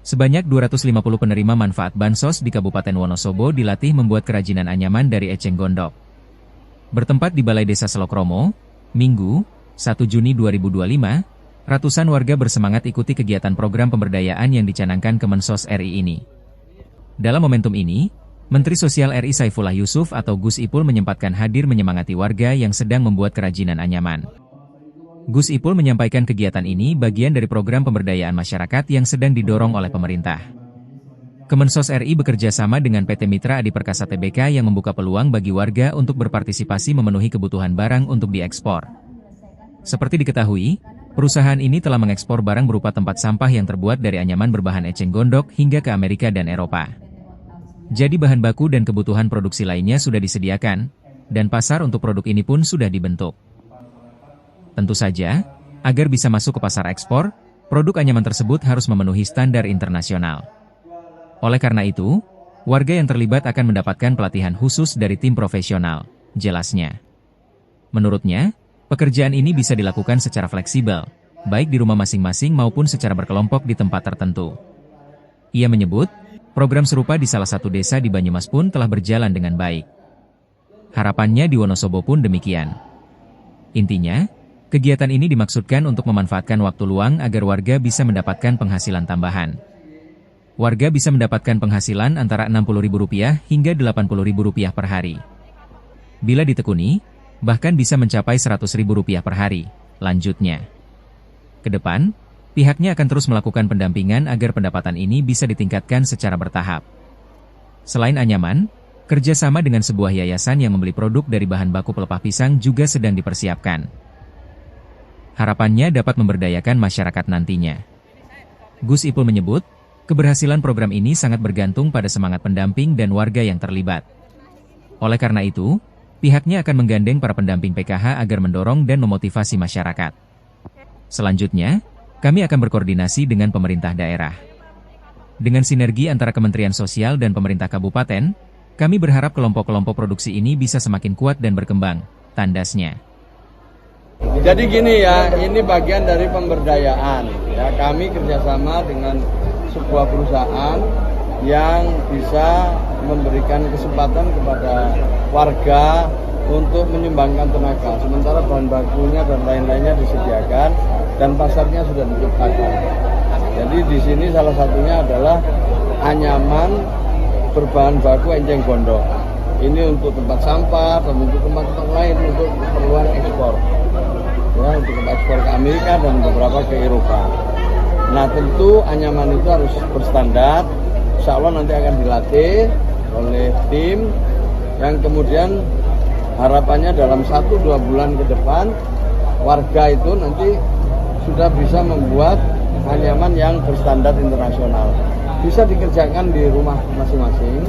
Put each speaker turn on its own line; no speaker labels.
Sebanyak 250 penerima manfaat Bansos di Kabupaten Wonosobo dilatih membuat kerajinan anyaman dari eceng gondok. Bertempat di Balai Desa Selokromo, Minggu, 1 Juni 2025, ratusan warga bersemangat ikuti kegiatan program pemberdayaan yang dicanangkan Kemensos RI ini. Dalam momentum ini, Menteri Sosial RI Saifullah Yusuf atau Gus Ipul menyempatkan hadir menyemangati warga yang sedang membuat kerajinan anyaman. Gus Ipul menyampaikan kegiatan ini bagian dari program pemberdayaan masyarakat yang sedang didorong oleh pemerintah. Kemensos RI bekerja sama dengan PT Mitra Adi Perkasa Tbk yang membuka peluang bagi warga untuk berpartisipasi memenuhi kebutuhan barang untuk diekspor. Seperti diketahui, perusahaan ini telah mengekspor barang berupa tempat sampah yang terbuat dari anyaman berbahan eceng gondok hingga ke Amerika dan Eropa. Jadi bahan baku dan kebutuhan produksi lainnya sudah disediakan, dan pasar untuk produk ini pun sudah dibentuk. Tentu saja, agar bisa masuk ke pasar ekspor, produk anyaman tersebut harus memenuhi standar internasional. Oleh karena itu, warga yang terlibat akan mendapatkan pelatihan khusus dari tim profesional, jelasnya. Menurutnya, pekerjaan ini bisa dilakukan secara fleksibel, baik di rumah masing-masing maupun secara berkelompok di tempat tertentu. Ia menyebut, program serupa di salah satu desa di Banyumas pun telah berjalan dengan baik. Harapannya di Wonosobo pun demikian. Intinya, kegiatan ini dimaksudkan untuk memanfaatkan waktu luang agar warga bisa mendapatkan penghasilan tambahan. Warga bisa mendapatkan penghasilan antara Rp60.000 hingga Rp80.000 per hari. Bila ditekuni, bahkan bisa mencapai Rp100.000 per hari, lanjutnya. Kedepan, pihaknya akan terus melakukan pendampingan agar pendapatan ini bisa ditingkatkan secara bertahap. Selain anyaman, kerjasama dengan sebuah yayasan yang membeli produk dari bahan baku pelepah pisang juga sedang dipersiapkan. Harapannya dapat memberdayakan masyarakat nantinya. Gus Ipul menyebut, keberhasilan program ini sangat bergantung pada semangat pendamping dan warga yang terlibat. Oleh karena itu, pihaknya akan menggandeng para pendamping PKH agar mendorong dan memotivasi masyarakat. Selanjutnya, kami akan berkoordinasi dengan pemerintah daerah. Dengan sinergi antara Kementerian Sosial dan pemerintah kabupaten, kami berharap kelompok-kelompok produksi ini bisa semakin kuat dan berkembang, tandasnya.
Jadi gini ya, ini bagian dari pemberdayaan. Ya, kami kerjasama dengan sebuah perusahaan yang bisa memberikan kesempatan kepada warga untuk menyumbangkan tenaga. Sementara bahan bakunya dan lain-lainnya disediakan dan pasarnya sudah diciptakan. Jadi di sini salah satunya adalah anyaman berbahan baku eceng gondok. Ini untuk tempat sampah dan untuk tempat-tempat lain untuk keperluan ekspor. Ya, untuk ekspor ke Amerika dan beberapa ke Eropa. Nah tentu anyaman itu harus berstandar. Insya Allah nanti akan dilatih oleh tim yang kemudian harapannya dalam 1-2 bulan ke depan warga itu nanti sudah bisa membuat anyaman yang berstandar internasional. Bisa dikerjakan di rumah masing-masing.